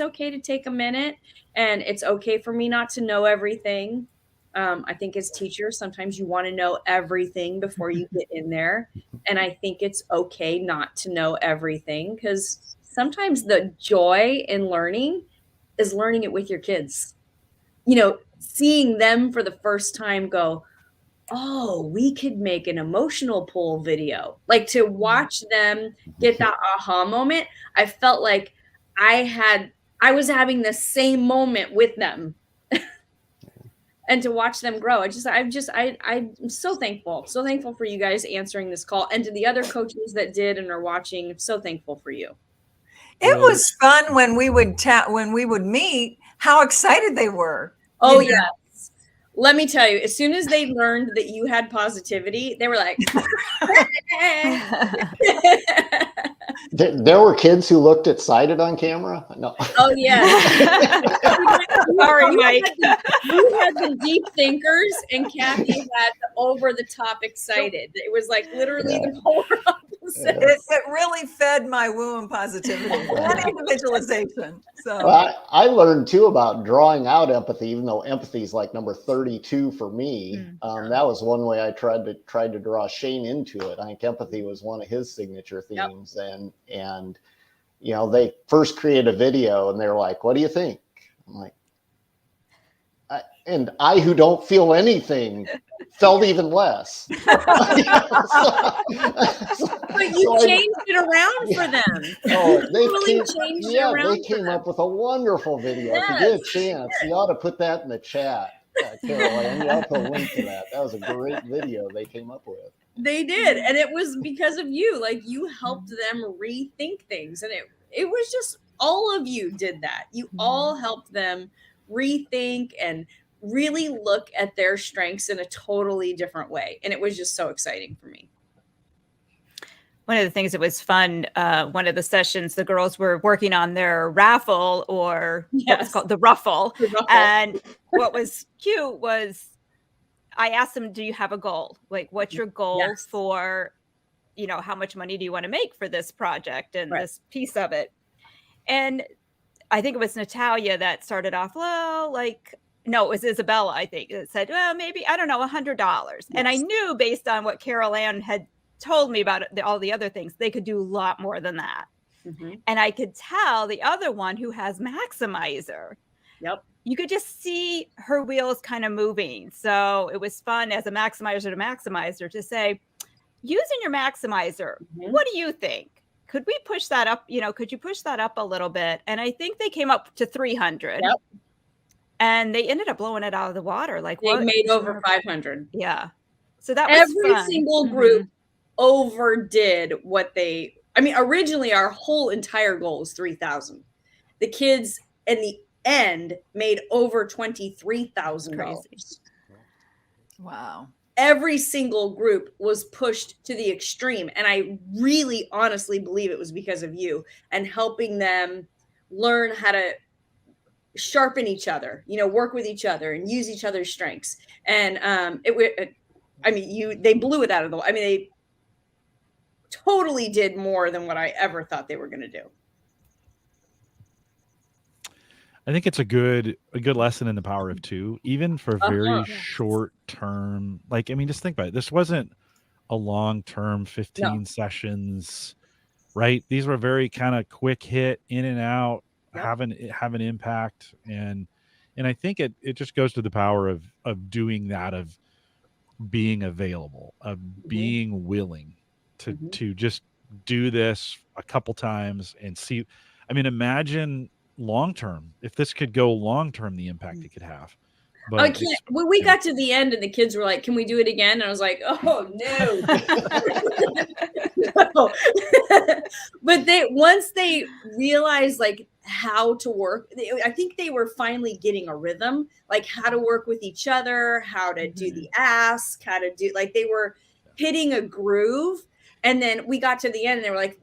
okay to take a minute, and it's okay for me not to know everything. I think as teachers, sometimes you want to know everything before you get in there. And I think it's okay not to know everything, because sometimes the joy in learning is learning it with your kids. Seeing them for the first time go, oh, we could make an emotional pull video. Like, to watch them get that aha moment, I felt like I was having the same moment with them. and to watch them grow. I'm so thankful for you guys answering this call, and to the other coaches that did and are watching. I'm so thankful for you. It was fun when we would meet, how excited they were. Oh, yes. Let me tell you, as soon as they learned that you had positivity, they were like, There were kids who looked excited on camera. No. oh, yeah. Sorry, Mike. You had the deep thinkers, and Kathy had the over the top excited. It was like literally the polar opposite. It really fed my woo and positivity and individualization. So Well, I learned too about drawing out empathy, even though empathy is like number 32 for me. That was one way I tried to draw Shane into it. I think empathy was one of his signature themes. Yep. And you know, they first created a video and they're like, "What do you think?" I'm like, I who don't feel anything felt even less. But you changed it around for them. Oh, They came up with a wonderful video. If you get a chance, you ought to put that in the chat, Caroline. You ought to put a link to that. That was a great video they came up with. They did, and it was because of you. Like, you helped them rethink things, and it was just all of you did that. You all helped them rethink and really look at their strengths in a totally different way, and it was just so exciting for me. One of the things that was fun, one of the sessions, the girls were working on their raffle, or what was called the ruffle. And what was cute was I asked them, do you have a goal? Like, what's your goal for, you know, how much money do you want to make for this project and this piece of it? And I think it was Natalia that started off, well, like, no, it was Isabella, I think, that said, well, maybe, I don't know, $100. Yes. And I knew based on what Carol Ann had told me about all the other things, they could do a lot more than that. And I could tell the other one who has Maximizer. You could just see her wheels kind of moving. So it was fun as a maximizer to say, using your Maximizer, what do you think? Could we push that up? You know, could you push that up a little bit? And I think they came up to 300. And they ended up blowing it out of the water. Like, they made over 500. Yeah. So that was every fun. Single group overdid what they, I mean, originally our whole entire goal was 3,000. The kids in the end made over $23,000. Wow. Every single group was pushed to the extreme. And I really honestly believe it was because of you and helping them learn how to sharpen each other, you know, work with each other and use each other's strengths. And they blew it out of the, I mean, they totally did more than what I ever thought they were going to do. I think it's a good lesson in the power of two, even for very short term. Like, I mean, just think about it. This wasn't a long-term 15 sessions, right? These were very kind of quick hit, in and out, have an impact. And I think it just goes to the power of doing that, of being available, of being willing to just do this a couple times and see. I mean, imagine long term, if this could go long term, the impact it could have. But I can't. When we got to the end and the kids were like, "Can we do it again?" And I was like, "Oh no!" No. But once they realized like how to work, I think they were finally getting a rhythm, like how to work with each other, how to do the ask, how to do, like, they were hitting a groove. And then we got to the end and they were like,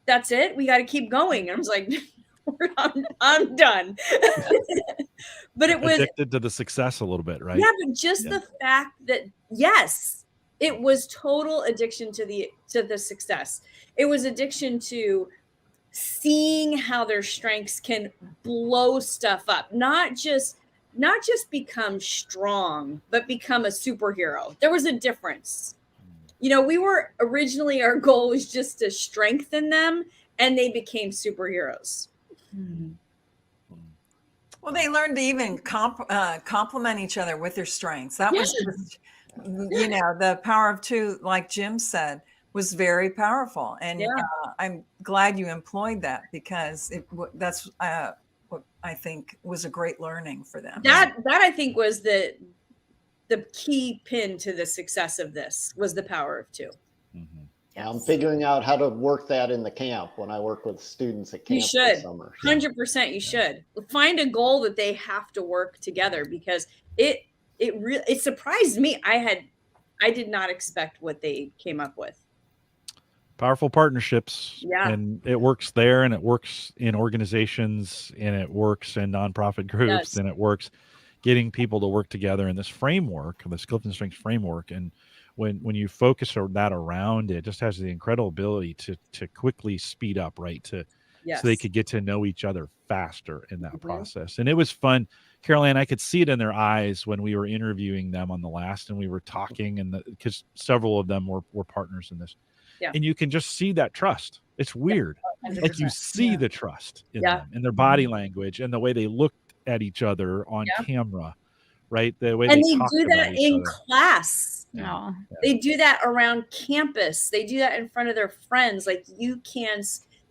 that's it? We got to keep going. And I was like, I'm done. But it was addicted to the success a little bit, right? Yeah, but just the fact that, yes, it was total addiction to the success. It was addiction to seeing how their strengths can blow stuff up, not just become strong, but become a superhero. There was a difference. You know, we were originally, our goal was just to strengthen them, and they became superheroes. Well, they learned to even complement each other with their strengths. That was just, you know, the power of two, like Jim said, was very powerful. And I'm glad you employed that, because that's what I think was a great learning for them. That I think was the key pin to the success of this was the power of two. Mm-hmm. Yes. I'm figuring out how to work that in the camp when I work with students at camp this summer. 100% you should. Find a goal that they have to work together, because it surprised me. I did not expect what they came up with. Powerful partnerships. Yeah. And it works there, and it works in organizations, and it works in nonprofit groups, and it works getting people to work together in this framework, this CliftonStrengths framework. And when you focus that around, it just has the incredible ability to quickly speed up, right? So they could get to know each other faster in that process. And it was fun. Carol Ann, I could see it in their eyes when we were interviewing them on the last, and we were talking, and because several of them were partners in this. Yeah. And you can just see that trust. It's weird. Yeah, like you see the trust in them, in their body language, and the way they looked at each other on camera, right? The way and they do that in class. Yeah. They do that around campus. They do that in front of their friends. Like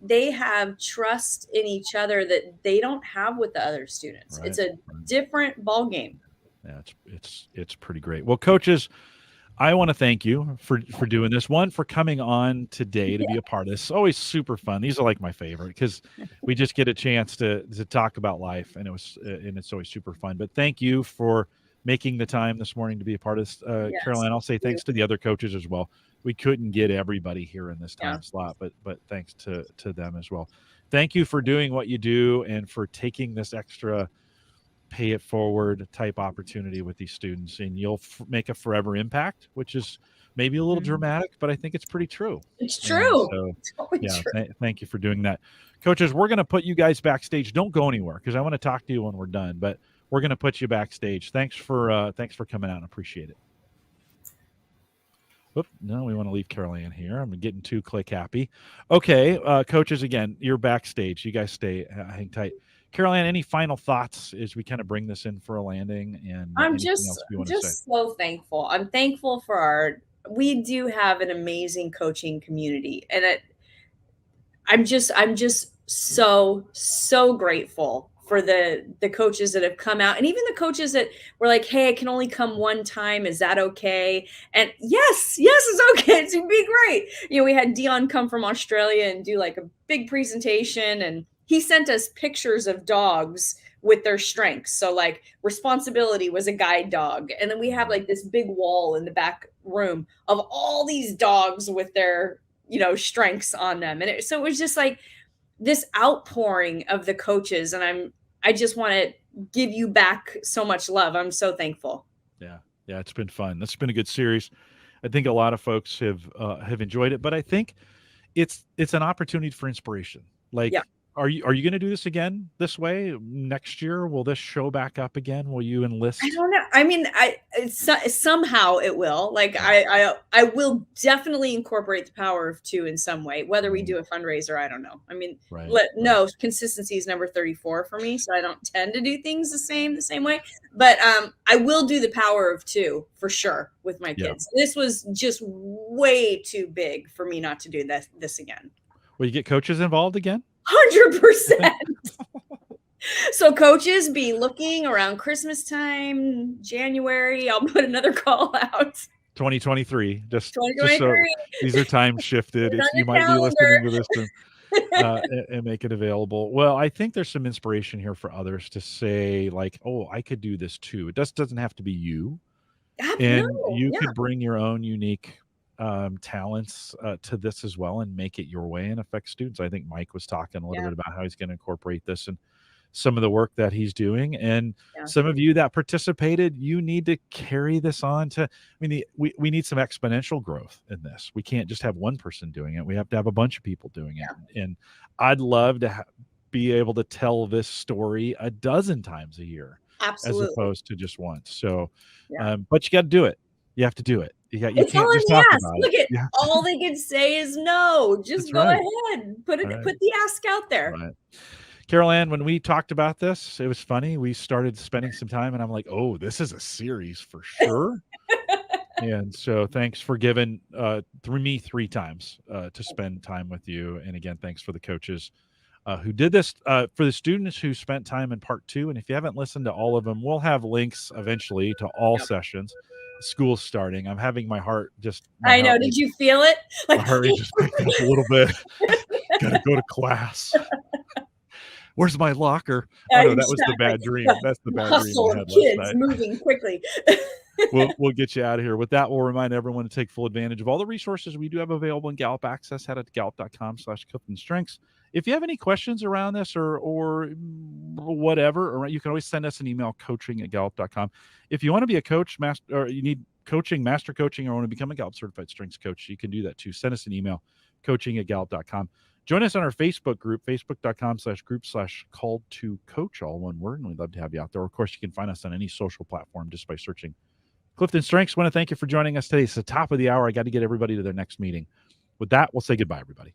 they have trust in each other that they don't have with the other students. Right. It's a different ball game. Yeah, it's pretty great. Well, coaches, I want to thank you for doing this. One, for coming on today to be a part of this. It's always super fun. These are like my favorite, because we just get a chance to talk about life, and it's always super fun. But thank you for making the time this morning to be a part of this. Caroline, I'll say thanks to the other coaches as well. We couldn't get everybody here in this time slot, but thanks to them as well. Thank you for doing what you do, and for taking this extra pay it forward type opportunity with these students, and you'll make a forever impact, which is maybe a little dramatic, but I think it's pretty true. It's true. So, thank you for doing that. Coaches, we're going to put you guys backstage. Don't go anywhere, because I want to talk to you when we're done, but we're going to put you backstage. Thanks for coming out. I appreciate it. Oop, no, we want to leave Carol Ann here. I'm getting too click happy. Okay, coaches, again, you're backstage. You guys stay, hang tight. Carol Ann, any final thoughts as we kind of bring this in for a landing? And I'm just so thankful. I'm thankful for we do have an amazing coaching community, and I'm just so grateful for the coaches that have come out, and even the coaches that were like, hey, I can only come one time. Is that okay? And yes, it's okay. It's gonna be great. We had Dion come from Australia and do like a big presentation, and he sent us pictures of dogs with their strengths. So like Responsibility was a guide dog. And then we have like this big wall in the back room of all these dogs with their, strengths on them. And so it was just like this outpouring of the coaches. And I just want to give you back so much love. I'm so thankful. Yeah. It's been fun. That's been a good series. I think a lot of folks have enjoyed it, but I think it's an opportunity for inspiration. Like, Are you going to do this again this way next year? Will this show back up again? Will you enlist? I don't know. I mean, somehow it will. Like I will definitely incorporate the power of two in some way. Whether we do a fundraiser, I don't know. I mean, no, consistency is number 34 for me, so I don't tend to do things the same way. But I will do the power of two for sure with my kids. This was just way too big for me not to do this again. Will you get coaches involved again? 100%. So coaches, be looking around Christmas time, January. I'll put another call out. 2023. Just 2023. So these are time shifted. You might be listening to this and make it available. Well, I think there's some inspiration here for others to say, like, oh, I could do this too. It doesn't have to be you. And you could bring your own unique talents to this as well, and make it your way and affect students. I think Mike was talking a little bit about how he's going to incorporate this and some of the work that he's doing. And some of you that participated, you need to carry this on to, we need some exponential growth in this. We can't just have one person doing it. We have to have a bunch of people doing it. And I'd love to be able to tell this story a dozen times a year. Absolutely. As opposed to just once. So, but you got to do it. You have to do it. You can't just talk about Look it. At all they can say is no. Just go ahead. Put the ask out there. Right. Carol Ann, when we talked about this, it was funny. We started spending some time, and I'm like, oh, this is a series for sure. And so thanks for giving me 3 times to spend time with you. And again, thanks for the coaches who did this for the students who spent time in part 2. And if you haven't listened to all of them, we'll have links eventually to all sessions. School's starting. I'm having my heart just. I know. Did you feel it? My heart rate just picked up a little bit. Gotta go to class. Where's my locker? Oh, no, that was the bad dream. That's the bad dream I had kids last night. Moving quickly. We'll get you out of here. With that, we'll remind everyone to take full advantage of all the resources we do have available in Gallup Access. Head at gallup.com/CliftonStrengths. If you have any questions around this or whatever, or you can always send us an email, coaching@gallup.com. If you want to be a coach, or you need coaching, master coaching, or want to become a Gallup certified strengths coach, you can do that too. Send us an email, coaching@gallup.com. Join us on our Facebook group, facebook.com/group/called-to-coach, all one word, and we'd love to have you out there. Of course, you can find us on any social platform just by searching Clifton Strengths. Want to thank you for joining us today. It's the top of the hour. I got to get everybody to their next meeting. With that, we'll say goodbye, everybody.